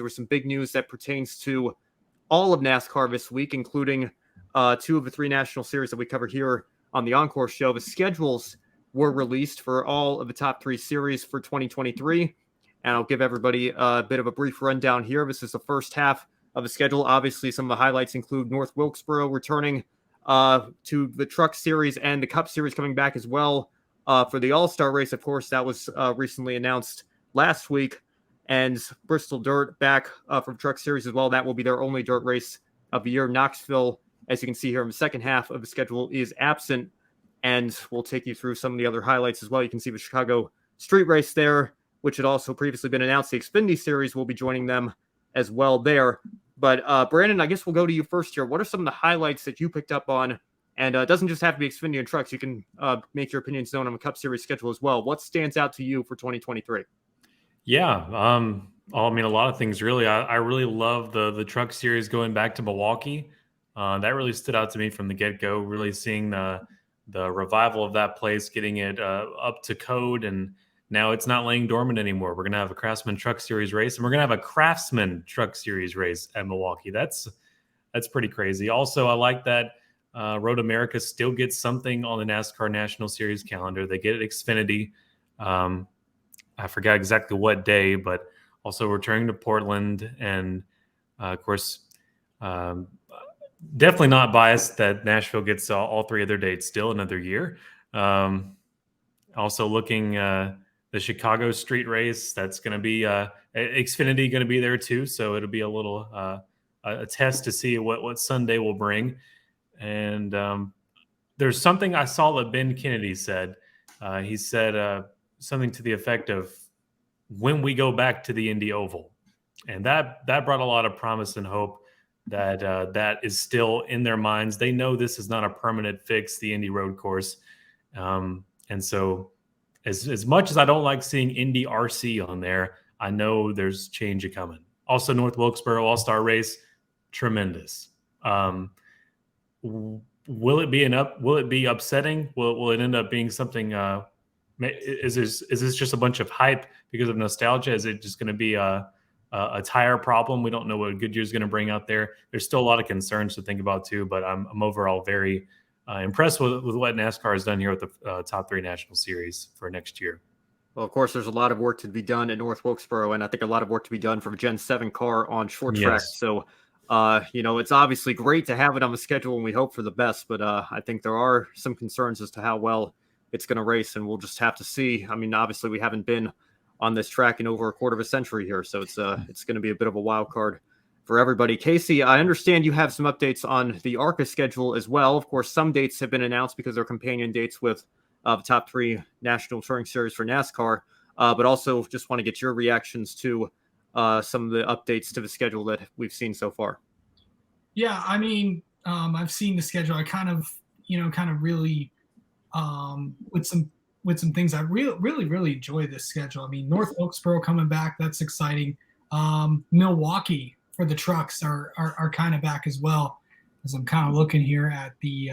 there was some big news that pertains to all of NASCAR this week, including 2 of the 3 national series that we cover here on the Encore show. The schedules were released for all of the top 3 series for 2023. And I'll give everybody a bit of a brief rundown here. This is the first half of the schedule. Obviously, some of the highlights include North Wilkesboro returning to the Truck Series and the Cup Series coming back as well for the All-Star race. Of course, that was recently announced last week. And Bristol Dirt back from Truck Series as well. That will be their only dirt race of the year. Knoxville, as you can see here in the second half of the schedule, is absent. And we'll take you through some of the other highlights as well. You can see the Chicago Street Race there, which had also previously been announced. The Xfinity Series will be joining them as well there. But Brandon, I guess we'll go to you first here. What are some of the highlights that you picked up on? And it doesn't just have to be Xfinity and trucks. You can make your opinions known on the Cup Series schedule as well. What stands out to you for 2023? Yeah, I mean, a lot of things really. I really love the Truck Series going back to Milwaukee. That really stood out to me from the get-go. Really seeing the revival of that place, getting it up to code, and now it's not laying dormant anymore. We're going to have a Craftsman Truck Series race, and we're going to have a Craftsman Truck Series race at Milwaukee. That's pretty crazy. Also, I like that Road America still gets something on the NASCAR National Series calendar. They get Xfinity. I forgot exactly what day, but also returning to Portland. And, of course, definitely not biased that Nashville gets all 3 of their dates still another year. Also looking the Chicago Street Race, that's going to be Xfinity going to be there too. So it'll be a little a test to see what Sunday will bring. And there's something I saw that Ben Kennedy said. He said something to the effect of, when we go back to the Indy Oval. And that brought a lot of promise and hope that that is still in their minds. They know this is not a permanent fix, the Indy road course. And so as much as I don't like seeing Indy RC on there, I know there's change coming. Also, North Wilkesboro All-Star race, tremendous. Will it be upsetting? Will it end up being something? Is this just a bunch of hype because of nostalgia? Is it just going to be a tire problem? We don't know what Goodyear's going to bring out there. There's still a lot of concerns to think about too, but I'm overall very impressed with what NASCAR has done here with the top 3 national series for next year. Well, of course, there's a lot of work to be done at North Wilkesboro, and I think a lot of work to be done from a Gen 7 car on short track. Yes. So, it's obviously great to have it on the schedule, and we hope for the best. But I think there are some concerns as to how well it's going to race, and we'll just have to see. I mean, obviously, we haven't been on this track in over a quarter of a century here, so it's going to be a bit of a wild card for everybody. Casey, I understand you have some updates on the ARCA schedule as well. Of course, some dates have been announced because they're companion dates with the top 3 National Touring Series for NASCAR, but also just want to get your reactions to some of the updates to the schedule that we've seen so far. Yeah, I mean, I've seen the schedule. I kind of really with some things I really enjoy this schedule. I mean, North Wilkesboro coming back, that's exciting. Milwaukee for the trucks are kind of back as well, as I'm kind of looking here at the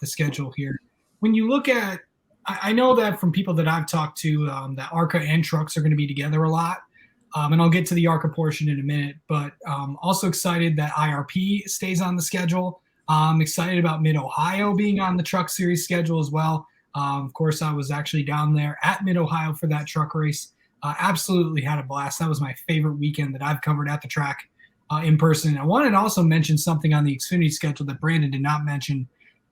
schedule here. When you look at, I know that from people that I've talked to, that ARCA and trucks are going to be together a lot. And I'll get to the ARCA portion in a minute, but also excited that IRP stays on the schedule. I'm excited about Mid-Ohio being on the Truck Series schedule as well. Of course, I was actually down there at Mid-Ohio for that truck race. Absolutely had a blast. That was my favorite weekend that I've covered at the track in person. I wanted to also mention something on the Xfinity schedule that Brandon did not mention,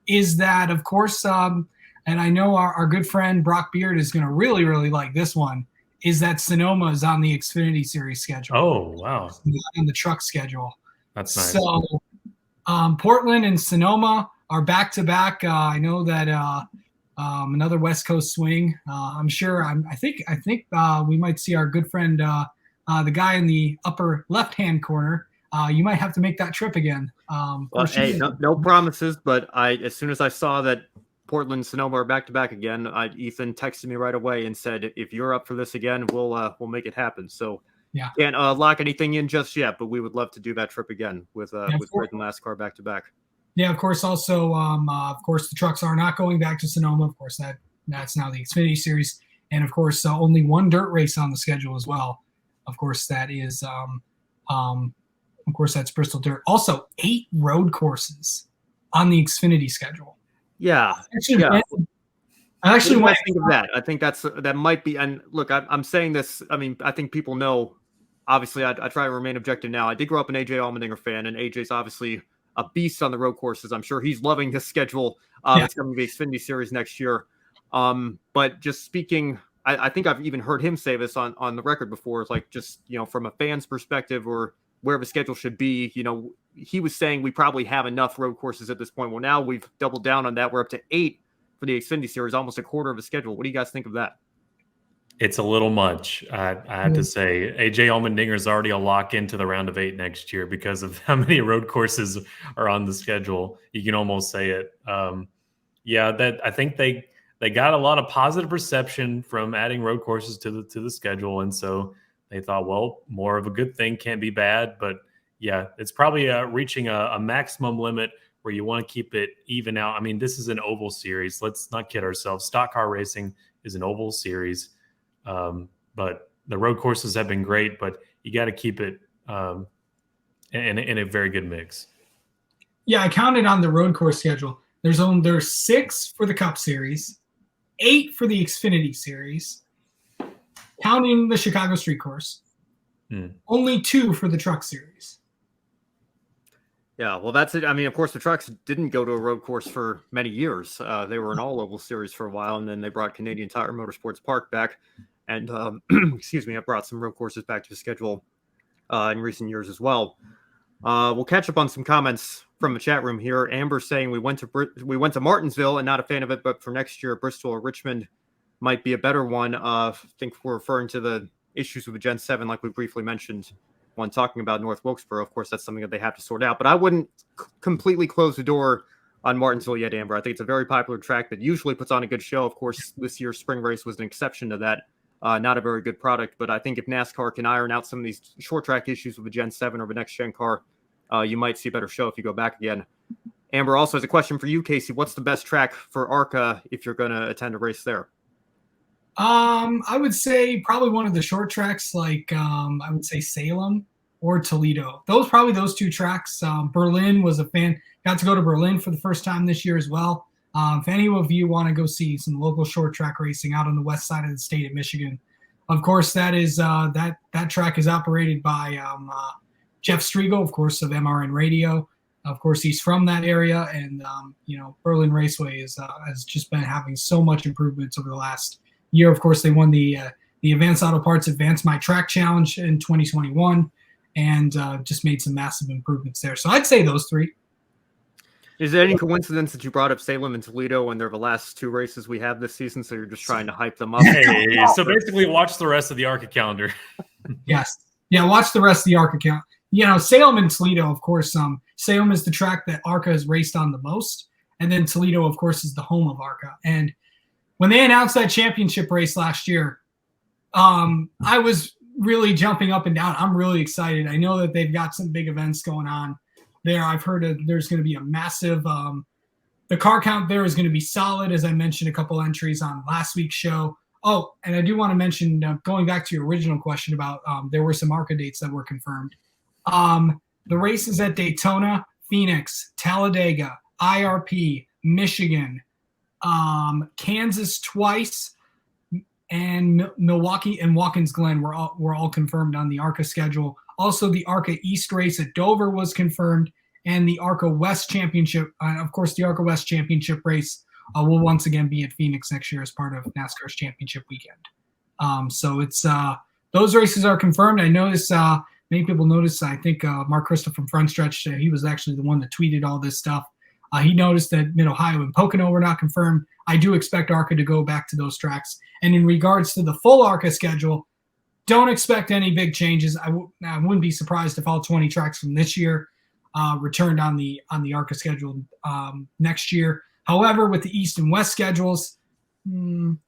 is that, of course, and I know our good friend Brock Beard is going to really, really like this one, is that Sonoma is on the Xfinity Series schedule. Oh, wow. On the truck schedule. That's nice. So Portland and Sonoma are back-to-back. I know that another West Coast swing. I'm sure. I think we might see our good friend, the guy in the upper left-hand corner. You might have to make that trip again. Well, hey, no promises, but as soon as I saw that Portland and Sonoma are back-to-back again, Ethan texted me right away and said, if you're up for this again, we'll make it happen. So yeah, can't lock anything in just yet, but we would love to do that trip again with GRID and NASCAR back-to-back. Yeah, of course. Also, of course, the trucks are not going back to Sonoma. Of course, that's now the Xfinity Series, and of course, only one dirt race on the schedule as well. Of course, that's Bristol Dirt. Also, 8 road courses on the Xfinity schedule. Yeah. I actually what do you went. guys think of that? I think that might be. And look, I'm saying this. I mean, I think people know. Obviously, I try to remain objective now. I did grow up an AJ Allmendinger fan, and AJ's obviously a beast on the road courses. I'm sure he's loving this schedule. It's going to be Xfinity Series next year. But just speaking, I think I've even heard him say this on the record before. It's like, just, from a fan's perspective, or where the schedule should be, he was saying we probably have enough road courses at this point. Well, now we've doubled down on that. We're up to 8 for the Xfinity Series, almost a quarter of the schedule. What do you guys think of that? It's a little much, I have to say. AJ Allmendinger is already a lock into the round of 8 next year because of how many road courses are on the schedule. You can almost say it. That I think they got a lot of positive reception from adding road courses to the schedule, and so they thought, well, more of a good thing can't be bad. But yeah, it's probably reaching a maximum limit where you want to keep it even out. I mean, this is an oval series. Let's not kid ourselves. Stock car racing is an oval series. But the road courses have been great, but you got to keep it in a very good mix. Yeah, I counted on the road course schedule. There's 6 for the Cup Series, 8 for the Xfinity Series, counting the Chicago Street Course. Only 2 for the Truck Series. Yeah, well, that's it. I mean, of course, the Trucks didn't go to a road course for many years. They were an all-oval series for a while, and then they brought Canadian Tire Motorsports Park back. And, I brought some road courses back to the schedule in recent years as well. We'll catch up on some comments from the chat room here. Amber saying we went to Martinsville and not a fan of it, but for next year, Bristol or Richmond might be a better one. I think we're referring to the issues with the Gen 7, like we briefly mentioned when talking about North Wilkesboro. Of course, that's something that they have to sort out. But I wouldn't completely close the door on Martinsville yet, Amber. I think it's a very popular track that usually puts on a good show. Of course, this year's spring race was an exception to that. Not a very good product, but I think if NASCAR can iron out some of these short track issues with the Gen 7 or the next gen car, you might see a better show if you go back again. Amber also has a question for you, Casey. What's the best track for ARCA if you're going to attend a race there? I would say probably one of the short tracks, like I would say Salem or Toledo. Those 2 tracks. Berlin was a fan. Got to go to Berlin for the first time this year as well. If any of you want to go see some local short track racing out on the west side of the state of Michigan, of course, that is that track is operated by Jeff Striegel, of course, of MRN Radio. Of course, he's from that area, and Berlin Raceway has just been having so much improvements over the last year. Of course, they won the Advanced Auto Parts Advance My Track Challenge in 2021, and just made some massive improvements there. So I'd say those 3. Is there any coincidence that you brought up Salem and Toledo when they're the last 2 races we have this season, so you're just trying to hype them up? Hey, so basically watch the rest of the ARCA calendar. Yes. Yeah, watch the rest of the ARCA calendar. Salem and Toledo, of course, Salem is the track that ARCA has raced on the most, and then Toledo, of course, is the home of ARCA. And when they announced that championship race last year, I was really jumping up and down. I'm really excited. I know that they've got some big events going on there. I've heard there's going to be a massive the car count there is going to be solid, as I mentioned a couple entries on last week's show. Oh, and I do want to mention, going back to your original question about there were some ARCA dates that were confirmed. The races at Daytona, Phoenix, Talladega, IRP, Michigan, Kansas twice, and Milwaukee and Watkins Glen were all confirmed on the ARCA schedule. Also, the ARCA East race at Dover was confirmed, and the ARCA West Championship. Of course, the ARCA West Championship race will once again be at Phoenix next year as part of NASCAR's championship weekend. So it's those races are confirmed. I noticed many people noticed. I think Mark Christo from Front Stretch, he was actually the one that tweeted all this stuff. He noticed that Mid-Ohio and Pocono were not confirmed. I do expect ARCA to go back to those tracks. And in regards to the full ARCA schedule, don't expect any big changes. I wouldn't be surprised if all 20 tracks from this year returned on the ARCA schedule next year. However, with the East and West schedules,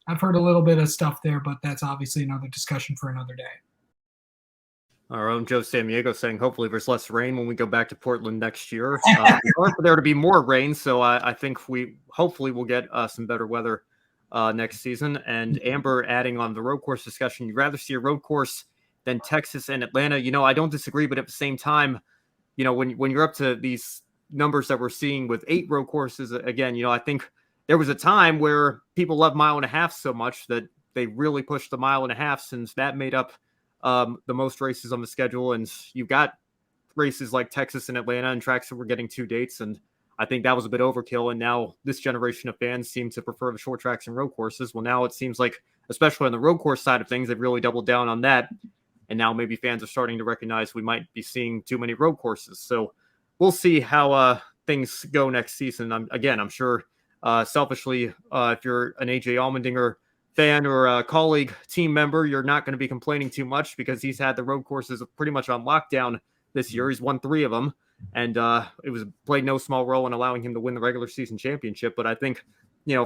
I've heard a little bit of stuff there, but that's obviously another discussion for another day. Our own Joe Samiego saying hopefully there's less rain when we go back to Portland next year. Or for there to be more rain, so I think we hopefully will get some better weather next season. And Amber adding on the road course discussion, you'd rather see a road course than Texas and Atlanta. I don't disagree, but at the same time, when you're up to these numbers that we're seeing with 8 road courses again, I think there was a time where people loved 1.5 miles so much that they really pushed the 1.5 miles, since that made up the most races on the schedule. And you've got races like Texas and Atlanta and tracks that were getting 2 dates. And I think that was a bit overkill. And now this generation of fans seem to prefer the short tracks and road courses. Well, now it seems like, especially on the road course side of things, they've really doubled down on that. And now maybe fans are starting to recognize we might be seeing too many road courses. So we'll see how things go next season. I'm sure selfishly, if you're an AJ Allmendinger fan or a colleague team member, you're not going to be complaining too much, because he's had the road courses pretty much on lockdown this year. He's won 3 of them, and it was played no small role in allowing him to win the regular season championship. But I think,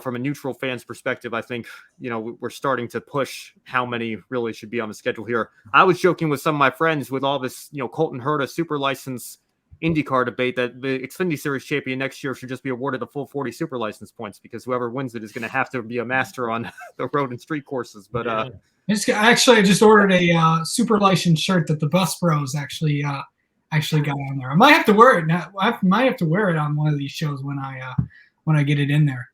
from a neutral fan's perspective, I think, we're starting to push how many really should be on the schedule here. I was joking with some of my friends with all this, Colton Herta super license IndyCar debate, that the Xfinity Series champion next year should just be awarded the full 40 super license points, because whoever wins it is going to have to be a master on the road and street courses. But I just ordered a super license shirt that the Bus Bros actually got on there. I might have to wear it now. I might have to wear it on one of these shows when I get it in there.